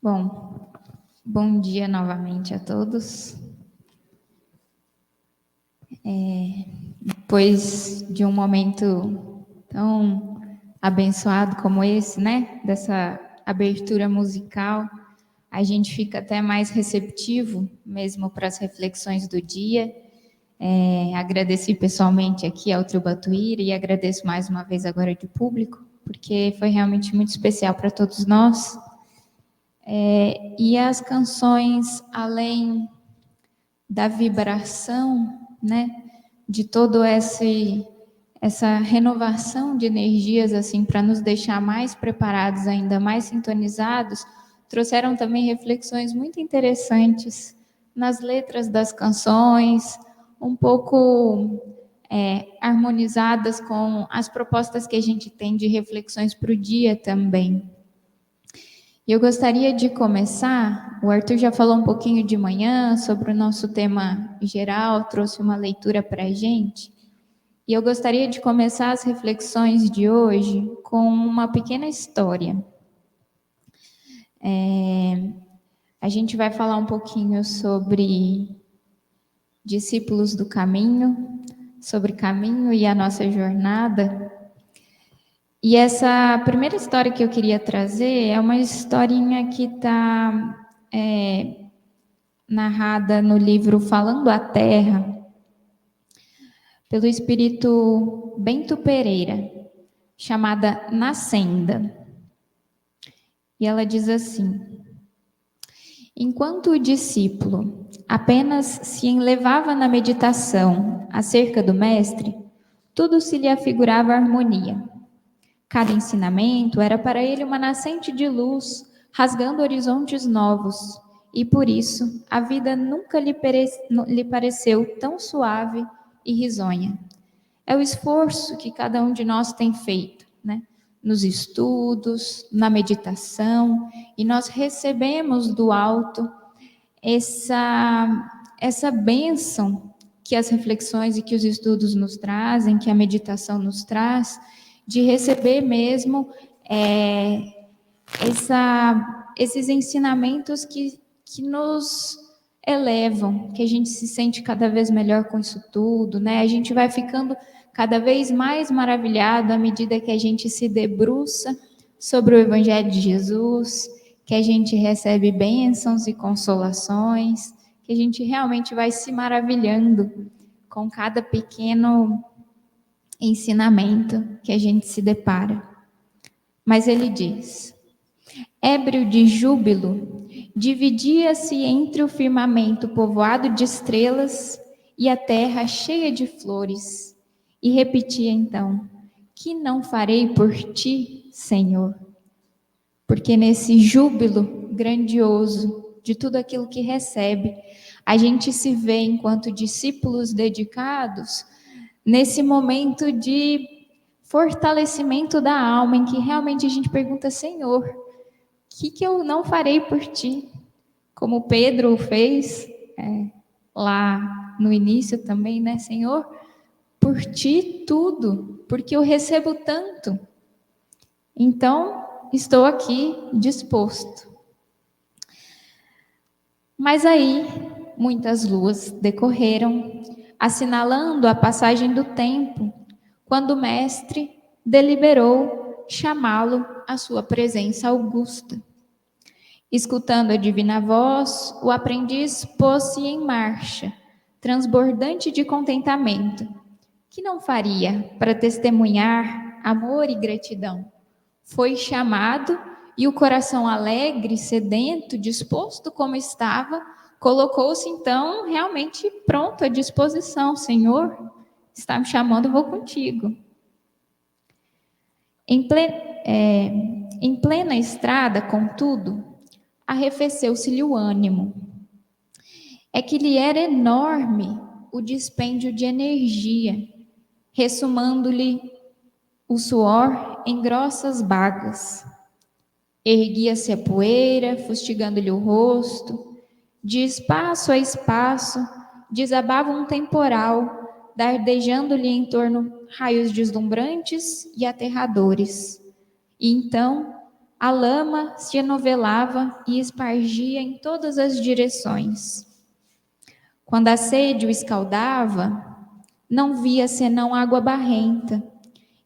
Bom, bom dia novamente a todos. Depois de um momento tão abençoado como esse, né? Dessa abertura musical, a gente fica até mais receptivo mesmo para as reflexões do dia. Agradeci pessoalmente aqui ao Trio Batuíra e agradeço mais uma vez agora de público, porque foi realmente muito especial para todos nós. E as canções, além da vibração, né, de todo essa renovação de energias assim para nos deixar mais preparados, ainda mais sintonizados, trouxeram também reflexões muito interessantes nas letras das canções, um pouco harmonizadas com as propostas que a gente tem de reflexões para o dia também. E eu gostaria de começar, o Arthur já falou um pouquinho de manhã sobre o nosso tema geral, trouxe uma leitura para a gente, e eu gostaria de começar as reflexões de hoje com uma pequena história. A gente vai falar um pouquinho sobre discípulos do caminho, sobre caminho e a nossa jornada. E essa primeira história que eu queria trazer é uma historinha que está narrada no livro Falando a Terra, pelo espírito Bento Pereira, chamada Nascenda. E ela diz assim: enquanto o discípulo apenas se enlevava na meditação acerca do mestre, tudo se lhe afigurava harmonia. Cada ensinamento era para ele uma nascente de luz, rasgando horizontes novos, e por isso a vida nunca lhe pareceu tão suave e risonha. É o esforço que cada um de nós tem feito, né? Nos estudos, na meditação, e nós recebemos do alto essa bênção que as reflexões e que os estudos nos trazem, que a meditação nos traz, de receber mesmo esses ensinamentos que nos elevam, que a gente se sente cada vez melhor com isso tudo, né? A gente vai ficando cada vez mais maravilhado à medida que a gente se debruça sobre o Evangelho de Jesus, que a gente recebe bênçãos e consolações, que a gente realmente vai se maravilhando com cada pequeno ensinamento que a gente se depara. Mas ele diz: ébrio de júbilo, dividia-se entre o firmamento povoado de estrelas e a terra cheia de flores, e repetia então: que não farei por ti, Senhor? Porque nesse júbilo grandioso de tudo aquilo que recebe, a gente se vê enquanto discípulos dedicados nesse momento de fortalecimento da alma, em que realmente a gente pergunta: Senhor, o que eu não farei por ti? Como Pedro fez lá no início também, né, Senhor? Por ti tudo, porque eu recebo tanto. Então, estou aqui disposto. Mas aí, muitas luas decorreram, assinalando a passagem do tempo, quando o mestre deliberou chamá-lo à sua presença augusta. Escutando a divina voz, o aprendiz pôs-se em marcha, transbordante de contentamento. Que não faria para testemunhar amor e gratidão? Foi chamado e o coração alegre, sedento, disposto como estava, colocou-se então realmente pronto à disposição. Senhor, está me chamando, vou contigo. Em plena estrada, contudo, arrefeceu-se-lhe o ânimo. É que lhe era enorme o dispêndio de energia, ressumando-lhe o suor em grossas bagas. Erguia-se a poeira, fustigando-lhe o rosto. De espaço a espaço, desabava um temporal, dardejando-lhe em torno raios deslumbrantes e aterradores. E então, A lama se enovelava e espargia em todas as direções. Quando a sede o escaldava, não via senão água barrenta,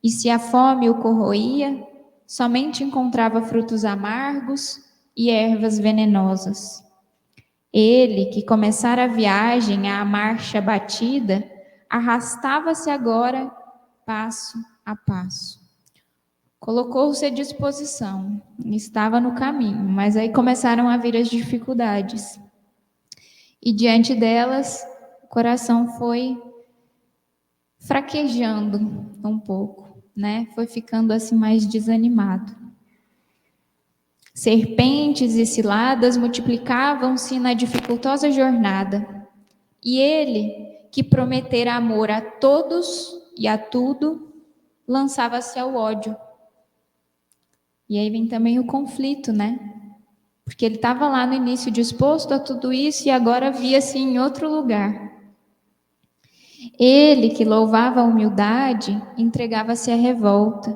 e se a fome o corroía, somente encontrava frutos amargos e ervas venenosas. Ele, que começara a viagem à marcha batida, arrastava-se agora passo a passo. Colocou-se à disposição, estava no caminho, mas aí começaram a vir as dificuldades. E diante delas, o coração foi fraquejando um pouco, né? Foi ficando assim mais desanimado. Serpentes e ciladas multiplicavam-se na dificultosa jornada. E ele, que prometera amor a todos e a tudo, lançava-se ao ódio. E aí vem também o conflito, né? Porque ele estava lá no início disposto a tudo isso e agora via-se em outro lugar. Ele, que louvava a humildade, entregava-se à revolta.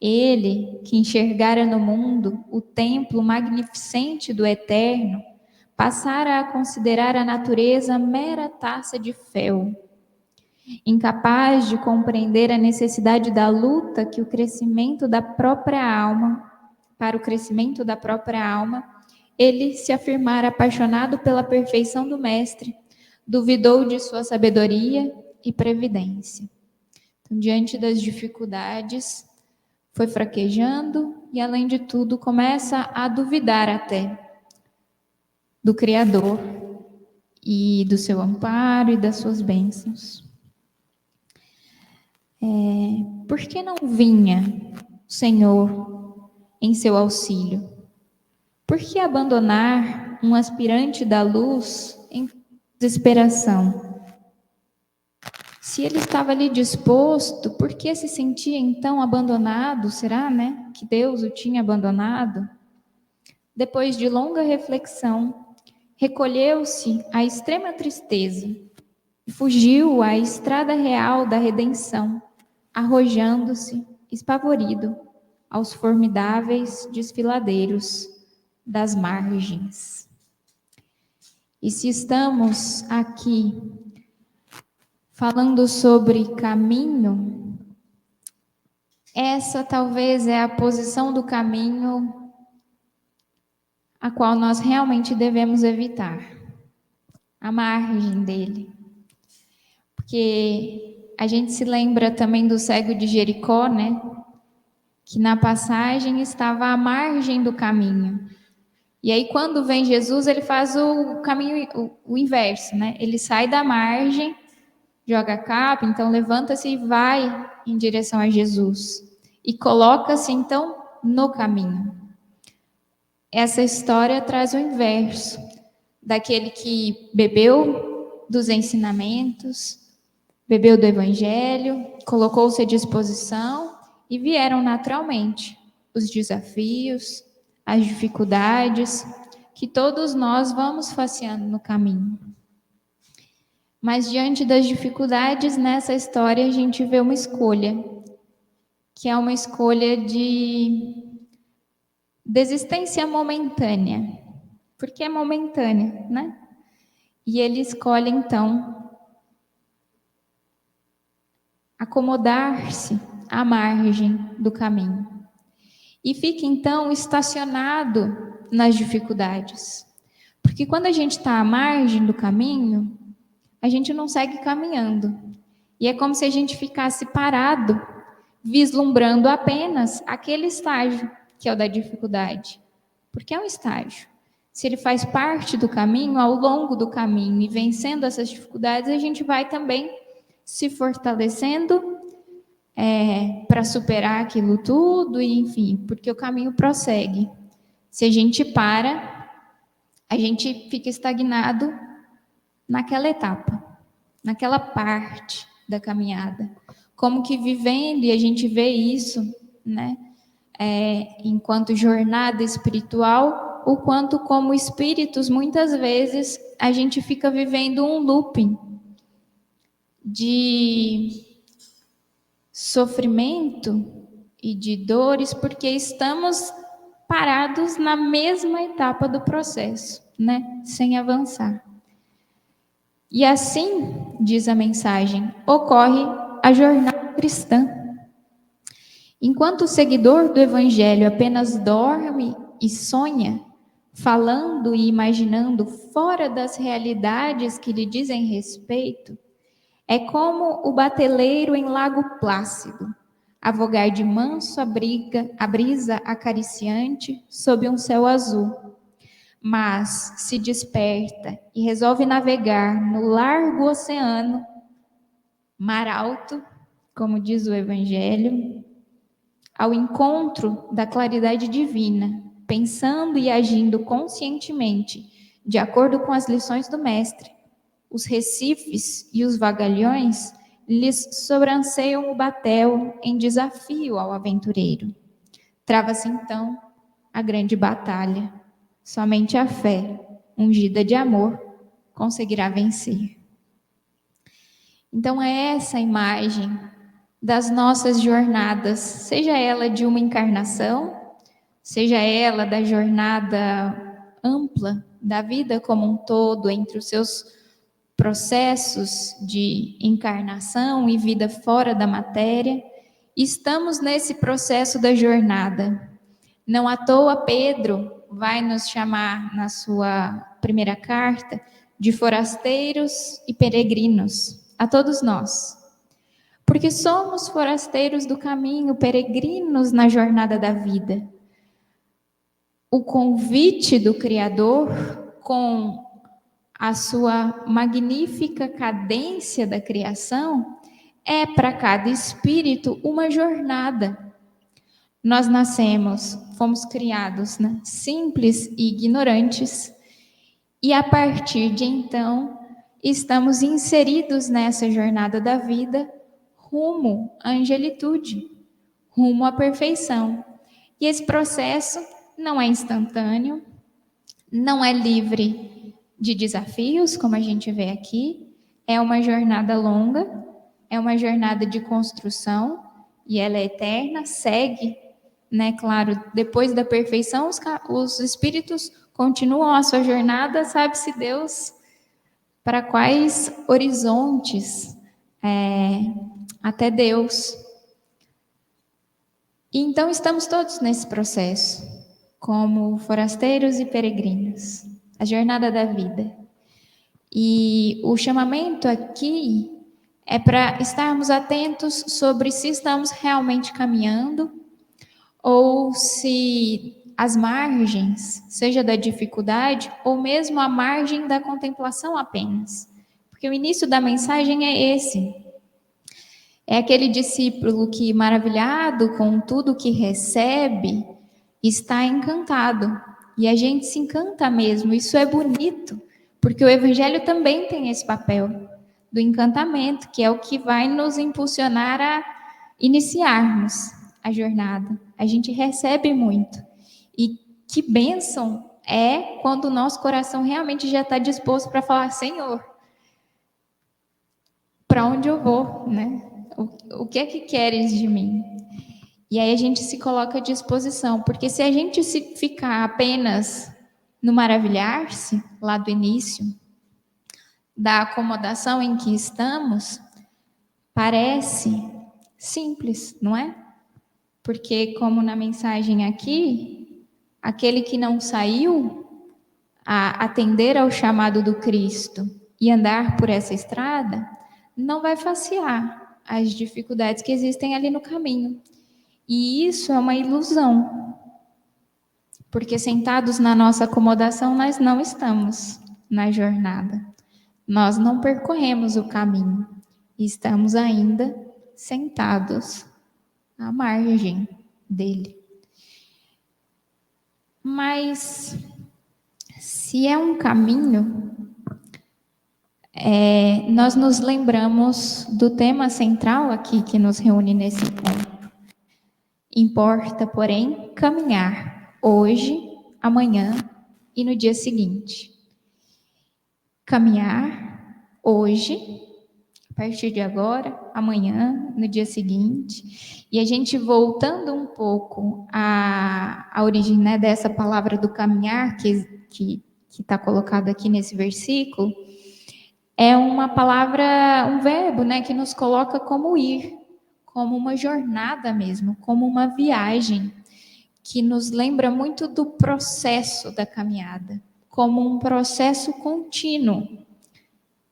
Ele, que enxergara no mundo o templo magnificente do Eterno, passara a considerar a natureza mera taça de fel. Incapaz de compreender a necessidade da luta que o crescimento da própria alma, para o crescimento da própria alma, ele se afirmara apaixonado pela perfeição do Mestre, duvidou de sua sabedoria e previdência. Então, diante das dificuldades, foi fraquejando e, além de tudo, começa a duvidar até do Criador e do seu amparo e das suas bênçãos. Por que não vinha o Senhor em seu auxílio? Por que abandonar um aspirante da luz em desesperação? Se ele estava ali disposto, por que se sentia então abandonado? Será, né, que Deus o tinha abandonado? Depois de longa reflexão, recolheu-se à extrema tristeza e fugiu à estrada real da redenção, arrojando-se, espavorido, aos formidáveis desfiladeiros das margens. E se estamos aqui falando sobre caminho, essa talvez é a posição do caminho a qual nós realmente devemos evitar, a margem dele. Porque a gente se lembra também do cego de Jericó, né? Que na passagem estava à margem do caminho. E aí, quando vem Jesus, ele faz o caminho, o inverso, né? Ele sai da margem, joga a capa, então levanta-se e vai em direção a Jesus. E coloca-se, então, no caminho. Essa história traz o inverso, daquele que bebeu dos ensinamentos, bebeu do Evangelho, colocou-se à disposição e vieram naturalmente os desafios, as dificuldades que todos nós vamos faceando no caminho. Mas diante das dificuldades, nessa história a gente vê uma escolha, que é uma escolha de desistência momentânea, porque é momentânea, né? E ele escolhe então acomodar-se à margem do caminho. E fica então estacionado nas dificuldades. Porque quando a gente está à margem do caminho, a gente não segue caminhando. E é como se a gente ficasse parado, vislumbrando apenas aquele estágio, que é o da dificuldade. Porque é um estágio. Se ele faz parte do caminho, ao longo do caminho, e vencendo essas dificuldades, a gente vai também se fortalecendo para superar aquilo tudo, e enfim, porque o caminho prossegue. Se a gente para, a gente fica estagnado naquela etapa, naquela parte da caminhada. Como que vivendo, e a gente vê isso, né, enquanto jornada espiritual, o quanto como espíritos, muitas vezes, a gente fica vivendo um looping de sofrimento e de dores, porque estamos parados na mesma etapa do processo, né? Sem avançar. E assim, diz a mensagem, ocorre a jornada cristã. Enquanto o seguidor do Evangelho apenas dorme e sonha, falando e imaginando fora das realidades que lhe dizem respeito, é como o bateleiro em Lago Plácido, a vogar de manso a brisa acariciante sob um céu azul. Mas se desperta e resolve navegar no largo oceano, mar alto, como diz o Evangelho, ao encontro da claridade divina, pensando e agindo conscientemente, de acordo com as lições do Mestre. Os recifes e os vagalhões lhes sobranceiam o batel em desafio ao aventureiro. Trava-se então a grande batalha. Somente a fé, ungida de amor, conseguirá vencer. Então é essa imagem das nossas jornadas, seja ela de uma encarnação, seja ela da jornada ampla da vida como um todo, entre os seus processos de encarnação e vida fora da matéria, estamos nesse processo da jornada. Não à toa Pedro vai nos chamar na sua primeira carta de forasteiros e peregrinos, a todos nós. Porque somos forasteiros do caminho, peregrinos na jornada da vida. O convite do Criador, com a sua magnífica cadência da criação, é para cada espírito uma jornada. Nós nascemos, fomos criados, né, simples e ignorantes, e a partir de então, estamos inseridos nessa jornada da vida, rumo à angelitude, rumo à perfeição. E esse processo não é instantâneo, não é livre de desafios, como a gente vê aqui, é uma jornada longa, é uma jornada de construção, e ela é eterna, segue, né? Claro, depois da perfeição, os espíritos continuam a sua jornada, sabe-se Deus para quais horizontes, até Deus. E então estamos todos nesse processo, como forasteiros e peregrinos, a jornada da vida. E o chamamento aqui é para estarmos atentos sobre se estamos realmente caminhando ou se as margens, seja da dificuldade ou mesmo a margem da contemplação apenas. Porque o início da mensagem é esse. É aquele discípulo que, maravilhado com tudo que recebe, está encantado. E a gente se encanta mesmo, isso é bonito, porque o Evangelho também tem esse papel do encantamento, que é o que vai nos impulsionar a iniciarmos a jornada. A gente recebe muito. E que bênção é quando o nosso coração realmente já está disposto para falar: Senhor, para onde eu vou, né? O que é que queres de mim? E aí a gente se coloca à disposição, porque se a gente se ficar apenas no maravilhar-se, lá do início, da acomodação em que estamos, parece simples, não é? Porque, como na mensagem aqui, aquele que não saiu a atender ao chamado do Cristo e andar por essa estrada, não vai facear as dificuldades que existem ali no caminho. E isso é uma ilusão, porque sentados na nossa acomodação, nós não estamos na jornada. Nós não percorremos o caminho. Estamos ainda sentados à margem dele. Mas, se é um caminho, nós nos lembramos do tema central aqui que nos reúne nesse ponto. Importa, porém, caminhar hoje, amanhã e no dia seguinte. Caminhar hoje a partir de agora, amanhã, no dia seguinte, e a gente voltando um pouco à origem, né, dessa palavra do caminhar que está colocado aqui nesse versículo, é uma palavra, um verbo, né, que nos coloca como ir, como uma jornada mesmo, como uma viagem, que nos lembra muito do processo da caminhada, como um processo contínuo,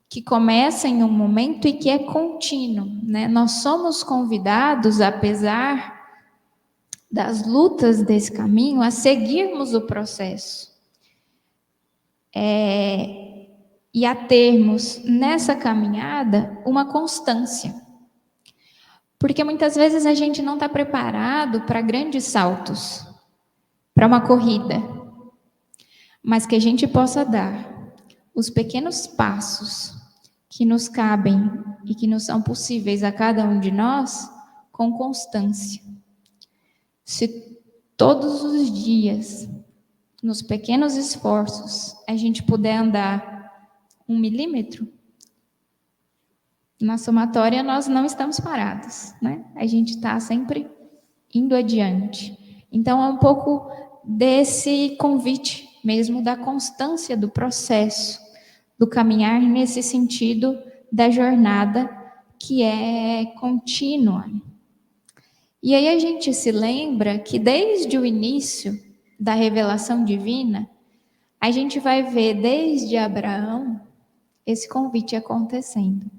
que começa em um momento e que é contínuo, né? Nós somos convidados, apesar das lutas desse caminho, a seguirmos o processo. E a termos nessa caminhada uma constância. Porque muitas vezes a gente não está preparado para grandes saltos, para uma corrida, mas que a gente possa dar os pequenos passos que nos cabem e que nos são possíveis a cada um de nós com constância. Se todos os dias, nos pequenos esforços, a gente puder andar 1 milímetro, na somatória nós não estamos parados, né? A gente está sempre indo adiante. Então é um pouco desse convite mesmo da constância do processo, do caminhar nesse sentido da jornada que é contínua. E aí a gente se lembra que desde o início da revelação divina, a gente vai ver desde Abraão esse convite acontecendo.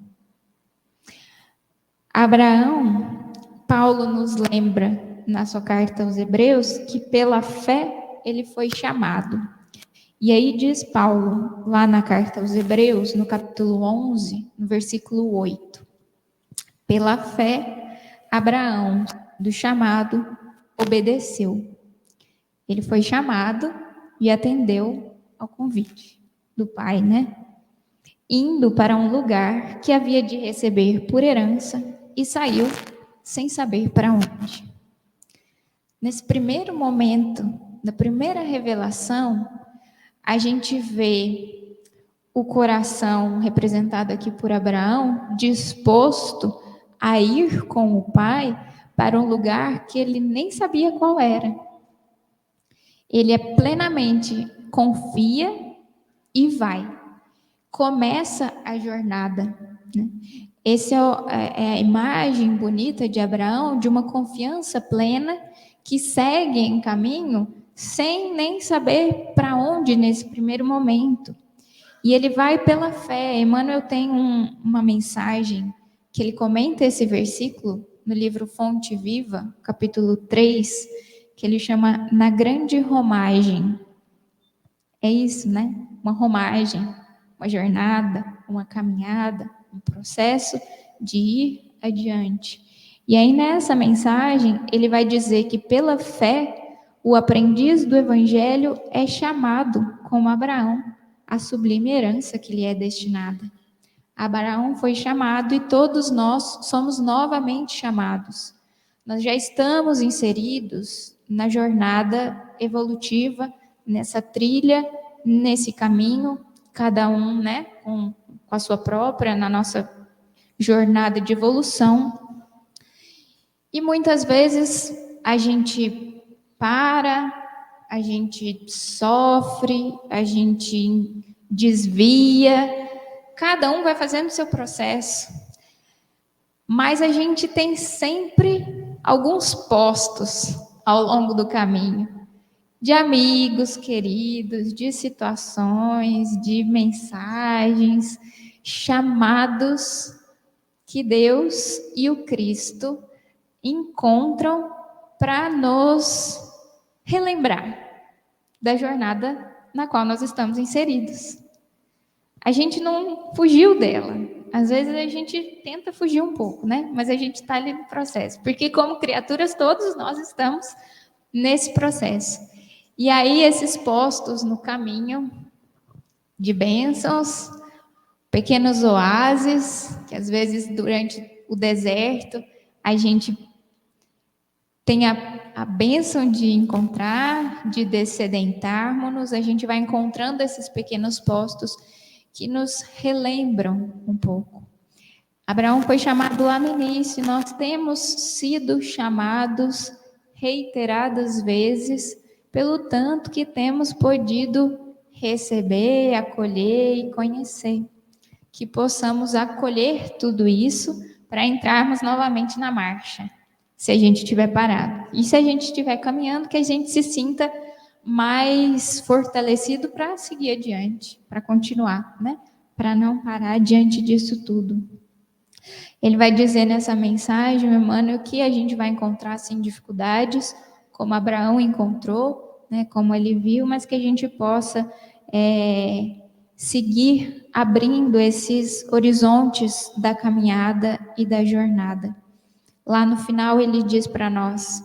Abraão, Paulo nos lembra na sua carta aos Hebreus que pela fé ele foi chamado. E aí diz Paulo, lá na carta aos Hebreus, no capítulo 11, no versículo 8. Pela fé, Abraão, do chamado, obedeceu. Ele foi chamado e atendeu ao convite do Pai, né? Indo para um lugar que havia de receber por herança e saiu sem saber para onde. Nesse primeiro momento, na primeira revelação, a gente vê o coração representado aqui por Abraão disposto a ir com o pai para um lugar que ele nem sabia qual era. Ele plenamente confia e vai. Começa a jornada, né? Essa é a imagem bonita de Abraão, de uma confiança plena que segue em caminho sem nem saber para onde nesse primeiro momento. E ele vai pela fé. Emmanuel tem uma mensagem que ele comenta esse versículo no livro Fonte Viva, capítulo 3, que ele chama Na Grande Romagem. É isso, né? Uma romagem, uma jornada, uma caminhada, um processo de ir adiante. E aí nessa mensagem ele vai dizer que pela fé o aprendiz do evangelho é chamado, como Abraão, à sublime herança que lhe é destinada. Abraão foi chamado e todos nós somos novamente chamados. Nós já estamos inseridos na jornada evolutiva, nessa trilha, nesse caminho, cada um, né, com a sua própria, na nossa jornada de evolução. E muitas vezes a gente para, a gente sofre, a gente desvia, cada um vai fazendo o seu processo. Mas a gente tem sempre alguns postos ao longo do caminho, de amigos queridos, de situações, de mensagens, chamados que Deus e o Cristo encontram para nos relembrar da jornada na qual nós estamos inseridos. A gente não fugiu dela. Às vezes a gente tenta fugir um pouco, né? Mas a gente está ali no processo. Porque como criaturas, todos nós estamos nesse processo. E aí esses postos no caminho de bênçãos, pequenos oásis, que às vezes durante o deserto a gente tem a bênção de encontrar, de dessedentarmos-nos, a gente vai encontrando esses pequenos postos que nos relembram um pouco. Abraão foi chamado lá no início, nós temos sido chamados reiteradas vezes, pelo tanto que temos podido receber, acolher e conhecer. Que possamos acolher tudo isso para entrarmos novamente na marcha, se a gente estiver parado. E se a gente estiver caminhando, que a gente se sinta mais fortalecido para seguir adiante, para continuar, né? Para não parar diante disso tudo. Ele vai dizer nessa mensagem, Emmanuel, que a gente vai encontrar, sim, dificuldades, como Abraão encontrou, né, como ele viu, mas que a gente possa seguir abrindo esses horizontes da caminhada e da jornada. Lá no final ele diz para nós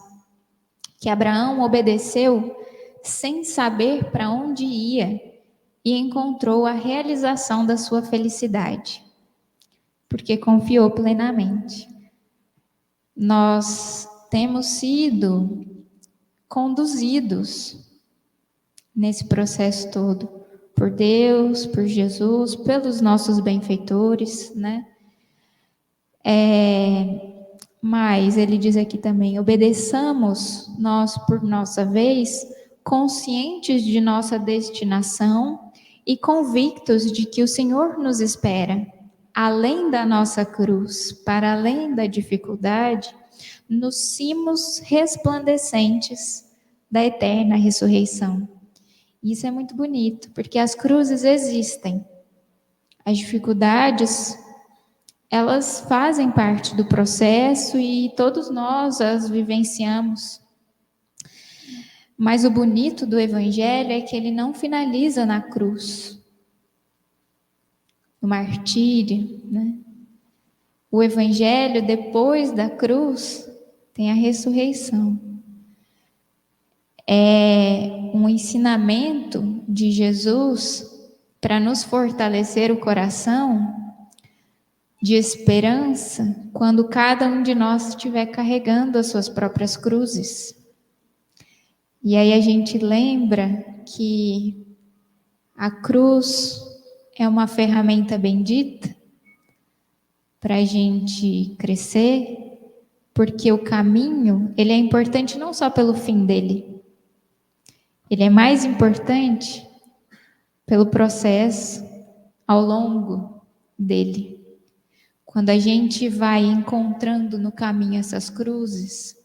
que Abraão obedeceu sem saber para onde ia e encontrou a realização da sua felicidade, porque confiou plenamente. Nós temos sido conduzidos nesse processo todo por Deus, por Jesus, pelos nossos benfeitores, né? Mas ele diz aqui também, obedeçamos nós por nossa vez, conscientes de nossa destinação e convictos de que o Senhor nos espera, além da nossa cruz, para além da dificuldade, nos cimos resplandecentes da eterna ressurreição. Isso é muito bonito, porque as cruzes existem, as dificuldades, elas fazem parte do processo e todos nós as vivenciamos. Mas o bonito do Evangelho é que ele não finaliza na cruz, no martírio, né? O Evangelho, depois da cruz, tem a ressurreição. É um ensinamento de Jesus para nos fortalecer o coração de esperança quando cada um de nós estiver carregando as suas próprias cruzes. E aí a gente lembra que a cruz é uma ferramenta bendita para a gente crescer, porque o caminho, ele é importante não só pelo fim dele, ele é mais importante pelo processo ao longo dele. Quando a gente vai encontrando no caminho essas cruzes,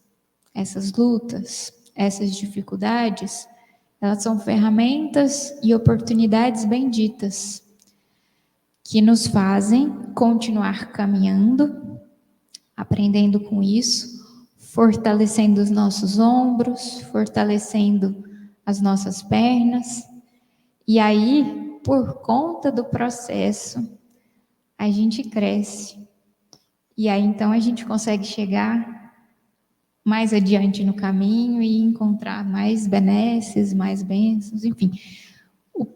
essas lutas, essas dificuldades, elas são ferramentas e oportunidades benditas que nos fazem continuar caminhando, aprendendo com isso, fortalecendo os nossos ombros, fortalecendo as nossas pernas. E aí, por conta do processo, a gente cresce. E aí, então, a gente consegue chegar mais adiante no caminho e encontrar mais benesses, mais bênçãos, enfim.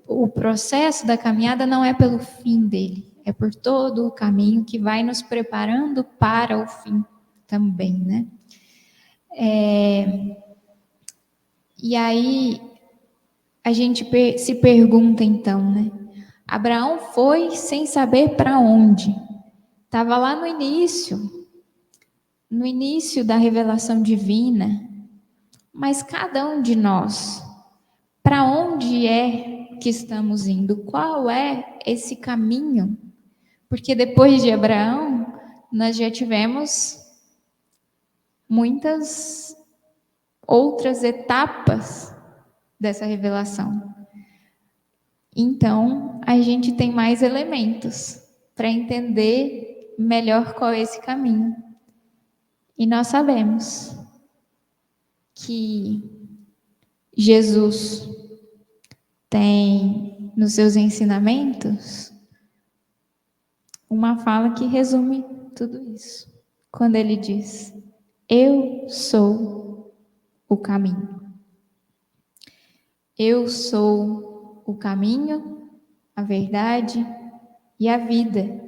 O processo da caminhada não é pelo fim dele, é por todo o caminho que vai nos preparando para o fim também, né? E aí, a gente se pergunta então, né? Abraão foi sem saber para onde. Estava lá no início da revelação divina, mas cada um de nós, para onde é que estamos indo? Qual é esse caminho? Porque depois de Abraão, nós já tivemos muitas outras etapas dessa revelação. Então, a gente tem mais elementos para entender melhor qual é esse caminho. E nós sabemos que Jesus tem nos seus ensinamentos uma fala que resume tudo isso. Quando ele diz: eu sou o caminho. Eu sou o caminho, a verdade e a vida.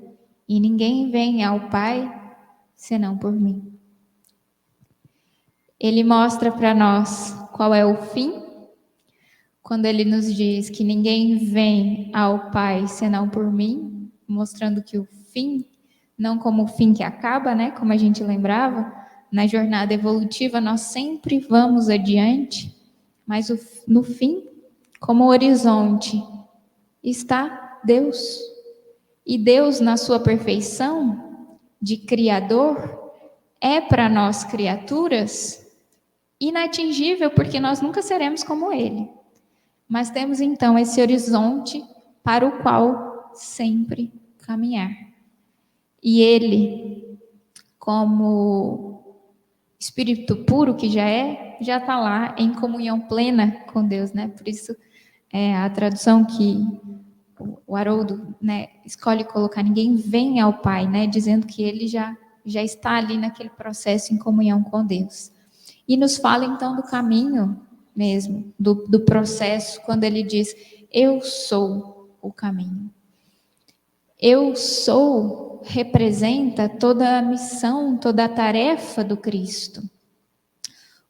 E ninguém vem ao Pai senão por mim. Ele mostra para nós qual é o fim, quando ele nos diz que ninguém vem ao Pai senão por mim, mostrando que o fim não como o fim que acaba, né? Como a gente lembrava, na jornada evolutiva nós sempre vamos adiante, mas no fim, como horizonte, está Deus. E Deus, na sua perfeição de Criador, é para nós criaturas inatingível, porque nós nunca seremos como Ele. Mas temos então esse horizonte para o qual sempre caminhar. E Ele, como Espírito puro que já está lá em comunhão plena com Deus, né? Por isso a tradução que o Haroldo, né, escolhe colocar: ninguém vem ao Pai, né? Dizendo que ele já está ali naquele processo em comunhão com Deus. E nos fala então do caminho mesmo, do processo, quando ele diz: eu sou o caminho. Eu sou representa toda a missão, toda a tarefa do Cristo,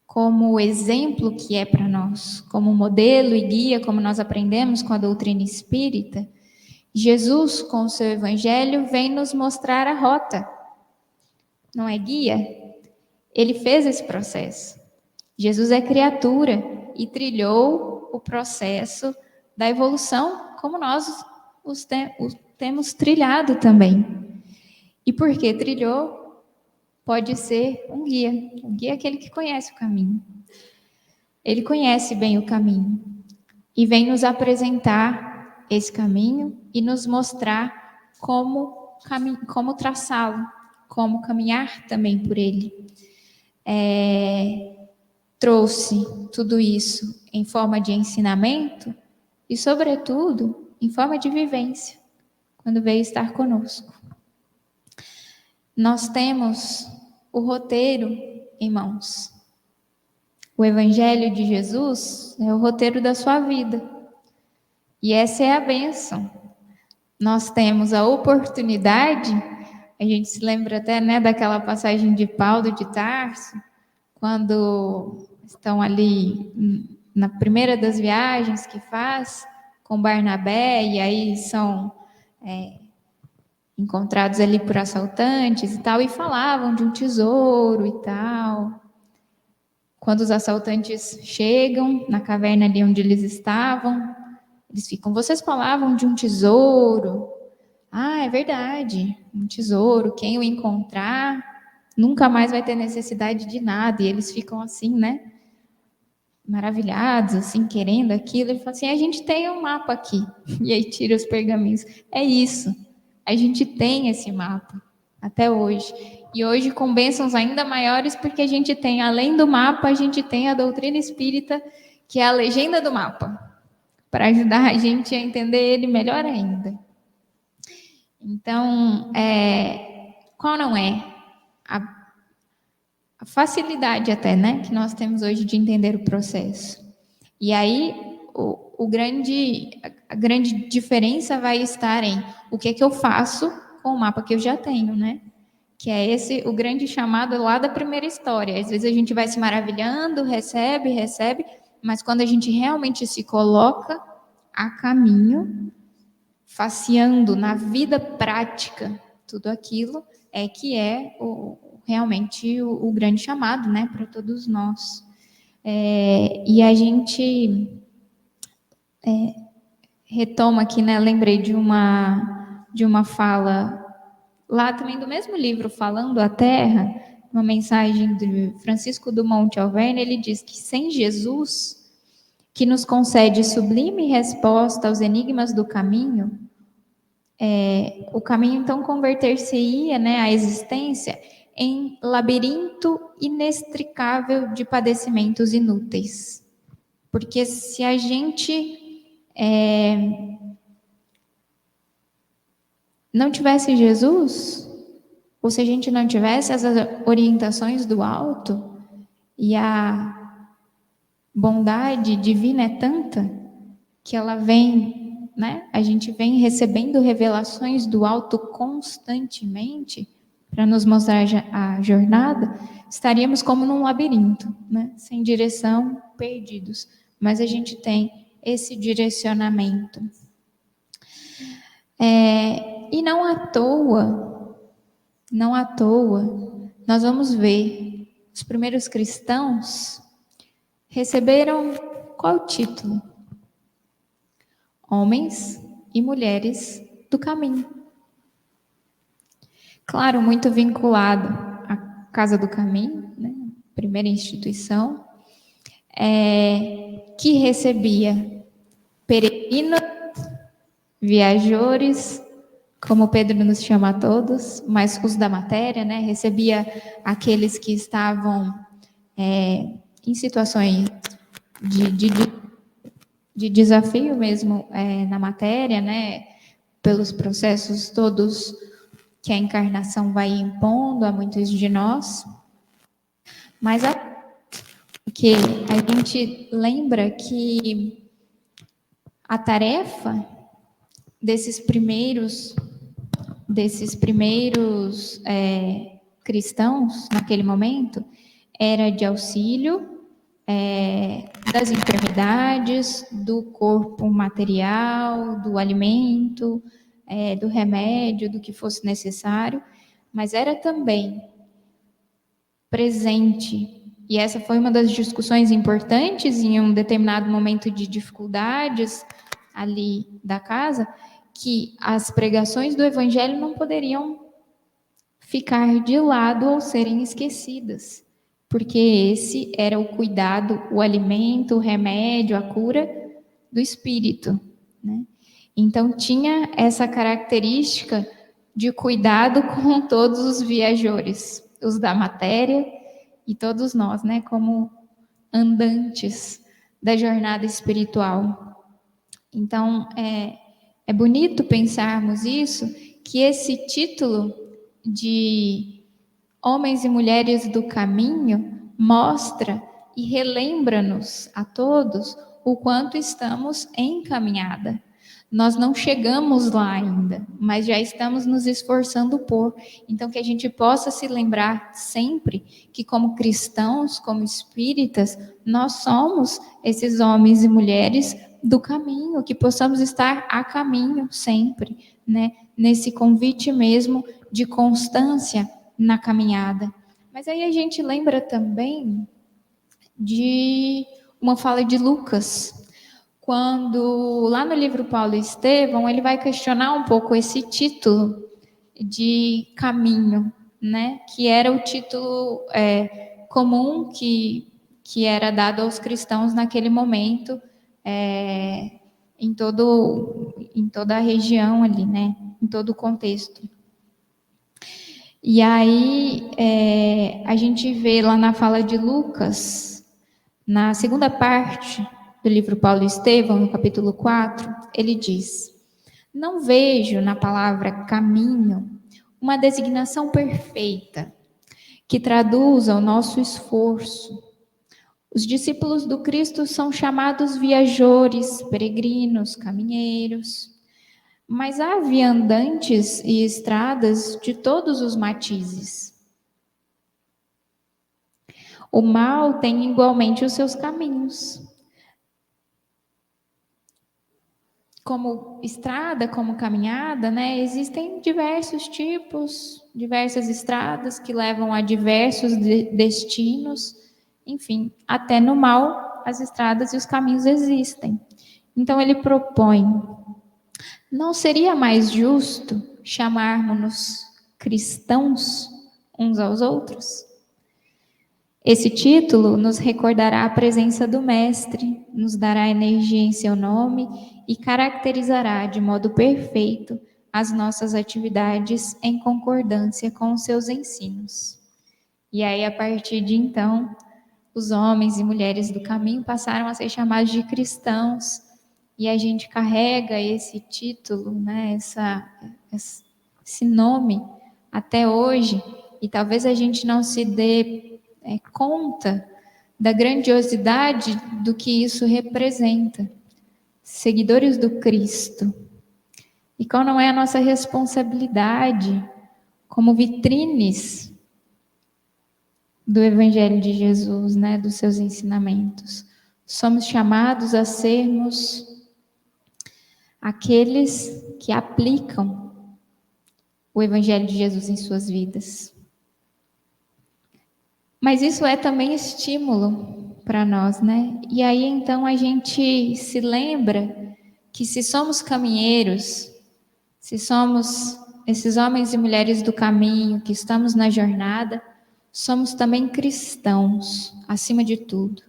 como exemplo que é para nós, como modelo e guia, como nós aprendemos com a doutrina espírita. Jesus, com o seu evangelho, vem nos mostrar a rota. Não é guia? Ele fez esse processo. Jesus é criatura e trilhou o processo da evolução, como nós temos trilhado também. E porque trilhou, pode ser um guia. Um guia é aquele que conhece o caminho. Ele conhece bem o caminho e vem nos apresentar esse caminho e nos mostrar como traçá-lo, como caminhar também por ele. Trouxe tudo isso em forma de ensinamento e, sobretudo, em forma de vivência, quando veio estar conosco. Nós temos o roteiro em mãos. O Evangelho de Jesus é o roteiro da sua vida. E essa é a bênção. Nós temos a oportunidade, a gente se lembra até, né, daquela passagem de Paulo de Tarso, quando estão ali na primeira das viagens que faz com Barnabé, e aí são encontrados ali por assaltantes e tal, e falavam de um tesouro e tal. Quando os assaltantes chegam na caverna ali onde eles estavam, eles ficam: vocês falavam de um tesouro? Ah, é verdade, um tesouro, quem o encontrar nunca mais vai ter necessidade de nada. E eles ficam assim, né, maravilhados, assim, querendo aquilo. Ele fala assim: a gente tem um mapa aqui. E aí tira os pergaminhos. É isso, a gente tem esse mapa até hoje. E hoje com bênçãos ainda maiores, porque a gente tem, além do mapa, a gente tem a doutrina espírita, que é a legenda do mapa, para ajudar a gente a entender ele melhor ainda. Então, qual não é a facilidade até, né, que nós temos hoje de entender o processo? E aí, a grande diferença vai estar em o que é que eu faço com o mapa que eu já tenho, né? Que é esse o grande chamado lá da primeira história. Às vezes a gente vai se maravilhando, recebe, mas quando a gente realmente se coloca a caminho, faceando na vida prática tudo aquilo, é que é realmente o grande chamado, né, para todos nós. E a gente retoma aqui, né, lembrei de uma fala lá também do mesmo livro, Falando a Terra, uma mensagem de Francisco Dumont de Alverne. Ele diz que sem Jesus, que nos concede sublime resposta aos enigmas do caminho, o caminho então converter-se-ia, né, a existência em labirinto inextricável de padecimentos inúteis. Porque se a gente não tivesse Jesus, ou se a gente não tivesse as orientações do alto, e a bondade divina é tanta que ela vem, né? A gente vem recebendo revelações do alto constantemente para nos mostrar a jornada, estaríamos como num labirinto, né? Sem direção, perdidos. Mas a gente tem esse direcionamento. E não à toa, Não à toa, nós vamos ver, os primeiros cristãos receberam qual título? Homens e mulheres do caminho. Claro, muito vinculado à Casa do Caminho, né? Primeira instituição, que recebia peregrinos, viajores, como Pedro nos chama a todos, mas os da matéria, né? Recebia aqueles que estavam em situações de desafio mesmo na matéria, né? Pelos processos todos que a encarnação vai impondo a muitos de nós. Mas que a gente lembra que a tarefa desses primeiros cristãos naquele momento era de auxílio das enfermidades, do corpo material, do alimento, do remédio, do que fosse necessário, mas era também presente. E essa foi uma das discussões importantes em um determinado momento de dificuldades ali da casa, que as pregações do evangelho não poderiam ficar de lado ou serem esquecidas, porque esse era o cuidado, o alimento, o remédio, a cura do espírito, né? Então tinha essa característica de cuidado com todos os viajores, os da matéria e todos nós, né, como andantes da jornada espiritual. Então é bonito pensarmos isso, que esse título de homens e mulheres do caminho mostra e relembra-nos a todos o quanto estamos em caminhada. Nós não chegamos lá ainda, mas já estamos nos esforçando por. Então, que a gente possa se lembrar sempre que, como cristãos, como espíritas, nós somos esses homens e mulheres do caminho, que possamos estar a caminho sempre, né? Nesse convite mesmo de constância na caminhada. Mas aí a gente lembra também de uma fala de Lucas, quando lá no livro Paulo e Estevão, ele vai questionar um pouco esse título de caminho, né? Que era o título comum que era dado aos cristãos naquele momento, em toda a região ali, né? Em todo o contexto. E aí a gente vê lá na fala de Lucas, na segunda parte do livro Paulo e Estevão, no capítulo 4, ele diz: não vejo na palavra caminho uma designação perfeita que traduza o nosso esforço. Os discípulos do Cristo são chamados viajores, peregrinos, caminheiros. Mas há viandantes e estradas de todos os matizes. O mal tem igualmente os seus caminhos. Como estrada, como caminhada, né? Existem diversos tipos, diversas estradas que levam a diversos destinos. Enfim, até no mal, as estradas e os caminhos existem. Então ele propõe: não seria mais justo chamarmos-nos cristãos uns aos outros? Esse título nos recordará a presença do Mestre, nos dará energia em seu nome e caracterizará de modo perfeito as nossas atividades em concordância com os seus ensinos. E aí, a partir de então, os homens e mulheres do caminho passaram a ser chamados de cristãos, e a gente carrega esse título, né, esse nome até hoje, e talvez a gente não se dê conta da grandiosidade do que isso representa. Seguidores do Cristo. E qual não é a nossa responsabilidade como vitrines do Evangelho de Jesus, né, dos seus ensinamentos? Somos chamados a sermos aqueles que aplicam o Evangelho de Jesus em suas vidas. Mas isso é também estímulo para nós, né? E aí então a gente se lembra que se somos caminheiros, se somos esses homens e mulheres do caminho, que estamos na jornada, somos também cristãos, acima de tudo.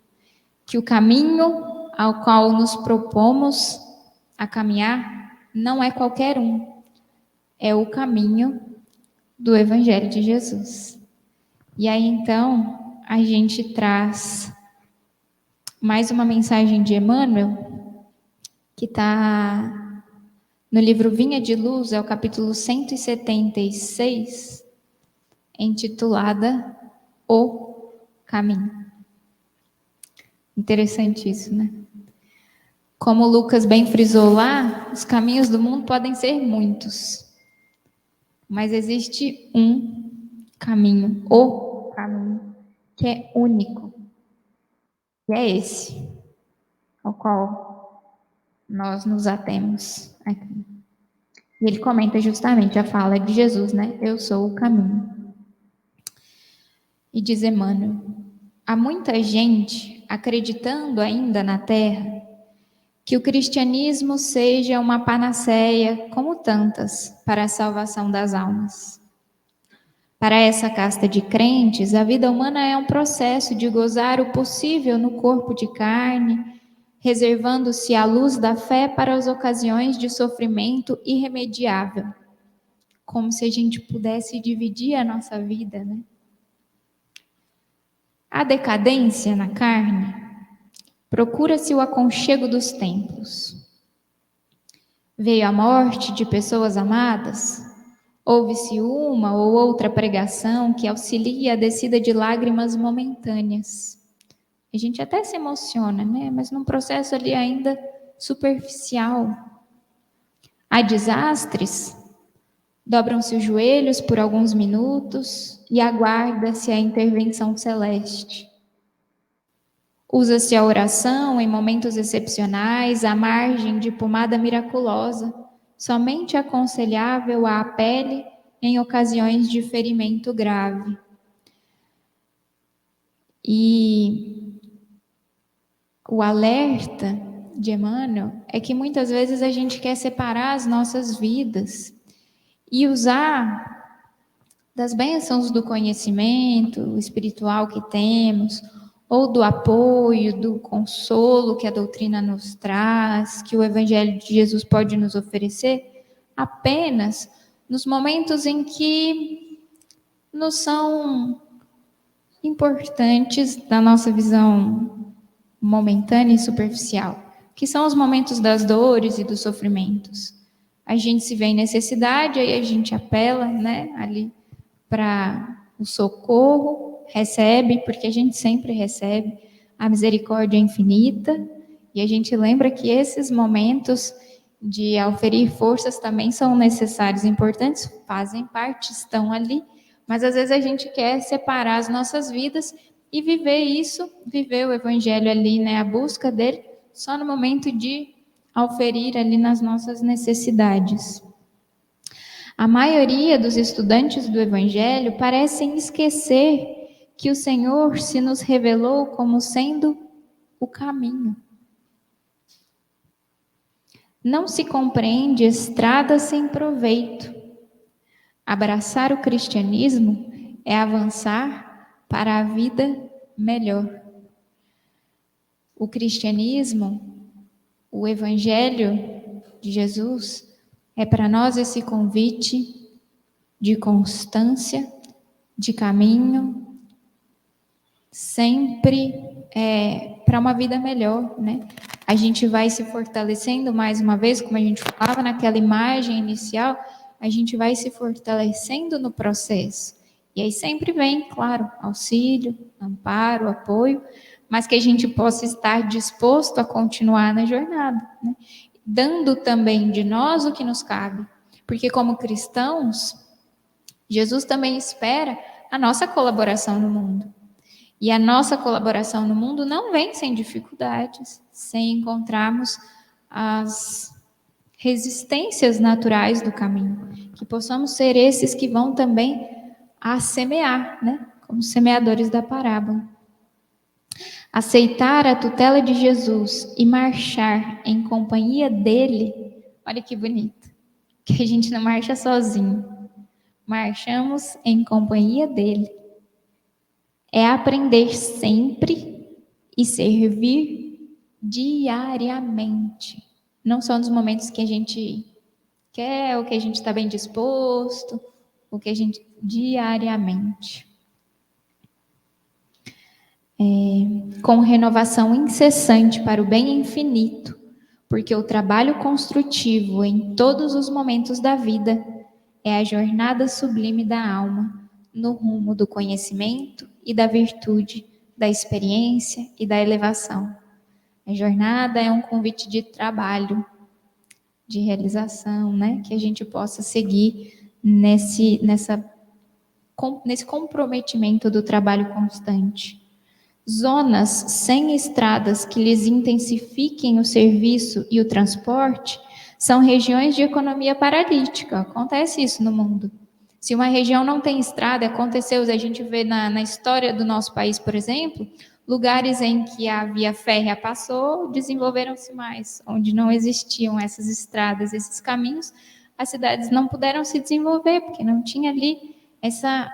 Que o caminho ao qual nos propomos a caminhar não é qualquer um, é o caminho do Evangelho de Jesus. E aí então a gente traz mais uma mensagem de Emmanuel, que está no livro Vinha de Luz, é o capítulo 176, intitulada O Caminho. Interessante isso, né? Como o Lucas bem frisou lá, os caminhos do mundo podem ser muitos, mas existe um caminho, o caminho, que é único, e é esse ao qual nós nos atemos aqui. E ele comenta justamente a fala de Jesus, né? Eu sou o caminho. E diz Emmanuel, há muita gente acreditando ainda na Terra que o cristianismo seja uma panaceia, como tantas, para a salvação das almas. Para essa casta de crentes, a vida humana é um processo de gozar o possível no corpo de carne, reservando-se a luz da fé para as ocasiões de sofrimento irremediável. Como se a gente pudesse dividir a nossa vida, né? A decadência na carne, procura-se o aconchego dos templos. Veio a morte de pessoas amadas, houve-se uma ou outra pregação que auxilia a descida de lágrimas momentâneas. A gente até se emociona, né? Mas num processo ali ainda superficial. Há desastres, dobram-se os joelhos por alguns minutos e aguarda-se a intervenção celeste. Usa-se a oração em momentos excepcionais, à margem de pomada miraculosa, somente aconselhável à pele em ocasiões de ferimento grave. E o alerta de Emmanuel é que muitas vezes a gente quer separar as nossas vidas e usar das bênçãos do conhecimento espiritual que temos, ou do apoio, do consolo que a doutrina nos traz, que o Evangelho de Jesus pode nos oferecer, apenas nos momentos em que nos são importantes da nossa visão momentânea e superficial, que são os momentos das dores e dos sofrimentos. A gente se vê em necessidade, aí a gente apela, né, ali para o socorro, recebe, porque a gente sempre recebe, a misericórdia infinita, e a gente lembra que esses momentos de auferir forças também são necessários, importantes, fazem parte, estão ali, mas às vezes a gente quer separar as nossas vidas e viver isso, viver o Evangelho ali, né, a busca dele, só no momento de auferir ali nas nossas necessidades. A maioria dos estudantes do Evangelho parecem esquecer que o Senhor se nos revelou como sendo o caminho. Não se compreende estrada sem proveito. Abraçar o cristianismo é avançar para a vida melhor. O cristianismo, o Evangelho de Jesus, é para nós esse convite de constância, de caminho, sempre para uma vida melhor, né? A gente vai se fortalecendo mais uma vez, como a gente falava naquela imagem inicial, a gente vai se fortalecendo no processo. E aí sempre vem, claro, auxílio, amparo, apoio, mas que a gente possa estar disposto a continuar na jornada, né? Dando também de nós o que nos cabe. Porque como cristãos, Jesus também espera a nossa colaboração no mundo. E a nossa colaboração no mundo não vem sem dificuldades, sem encontrarmos as resistências naturais do caminho, que possamos ser esses que vão também a semear, né? Como semeadores da parábola. Aceitar a tutela de Jesus e marchar em companhia dele, olha que bonito, que a gente não marcha sozinho, marchamos em companhia dele. É aprender sempre e servir diariamente. Não só nos momentos que a gente quer, ou que a gente está bem disposto, ou que a gente diariamente. Com renovação incessante para o bem infinito, porque o trabalho construtivo em todos os momentos da vida é a jornada sublime da alma no rumo do conhecimento e da virtude, da experiência e da elevação. A jornada é um convite de trabalho, de realização, né? Que a gente possa seguir nesse comprometimento do trabalho constante. Zonas sem estradas que lhes intensifiquem o serviço e o transporte são regiões de economia paralítica. Acontece isso no mundo. Se uma região não tem estrada, aconteceu, a gente vê na história do nosso país, por exemplo, lugares em que a via férrea passou, desenvolveram-se mais. Onde não existiam essas estradas, esses caminhos, as cidades não puderam se desenvolver, porque não tinha ali essa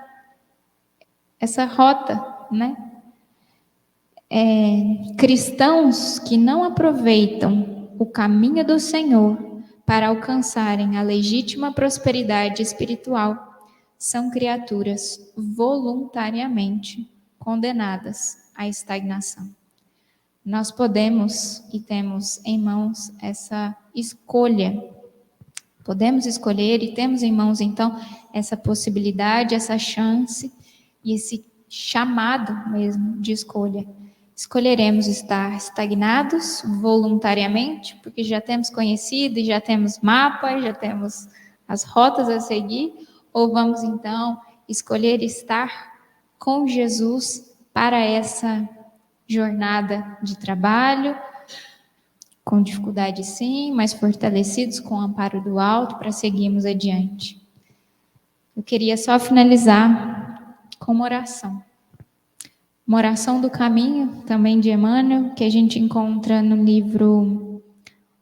rota, né? Cristãos que não aproveitam o caminho do Senhor para alcançarem a legítima prosperidade espiritual são criaturas voluntariamente condenadas à estagnação. Nós podemos e temos em mãos essa escolha. Podemos escolher e temos em mãos, então, essa possibilidade, essa chance e esse chamado mesmo de escolha. Escolheremos estar estagnados voluntariamente, porque já temos conhecido e já temos mapa, já temos as rotas a seguir, ou vamos então escolher estar com Jesus para essa jornada de trabalho, com dificuldade sim, mas fortalecidos com o amparo do alto para seguirmos adiante. Eu queria só finalizar com uma oração. Uma oração do caminho, também de Emmanuel, que a gente encontra no livro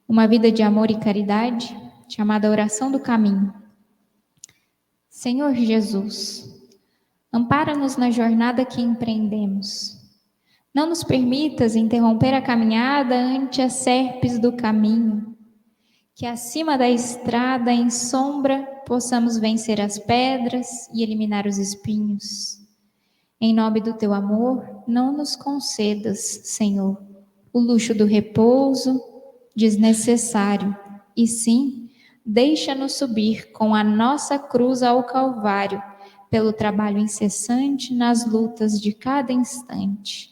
Uma Vida de Amor e Caridade, chamada Oração do Caminho. Senhor Jesus, ampara-nos na jornada que empreendemos. Não nos permitas interromper a caminhada ante as serpes do caminho, que acima da estrada em sombra possamos vencer as pedras e eliminar os espinhos. Em nome do teu amor, não nos concedas, Senhor, o luxo do repouso desnecessário, e sim, deixa-nos subir com a nossa cruz ao Calvário, pelo trabalho incessante nas lutas de cada instante.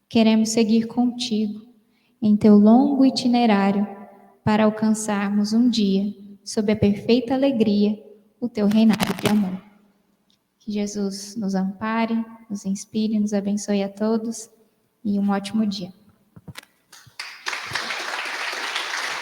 Queremos seguir contigo em teu longo itinerário para alcançarmos um dia, sob a perfeita alegria, o teu reinado de amor. Que Jesus nos ampare, nos inspire, nos abençoe a todos e um ótimo dia.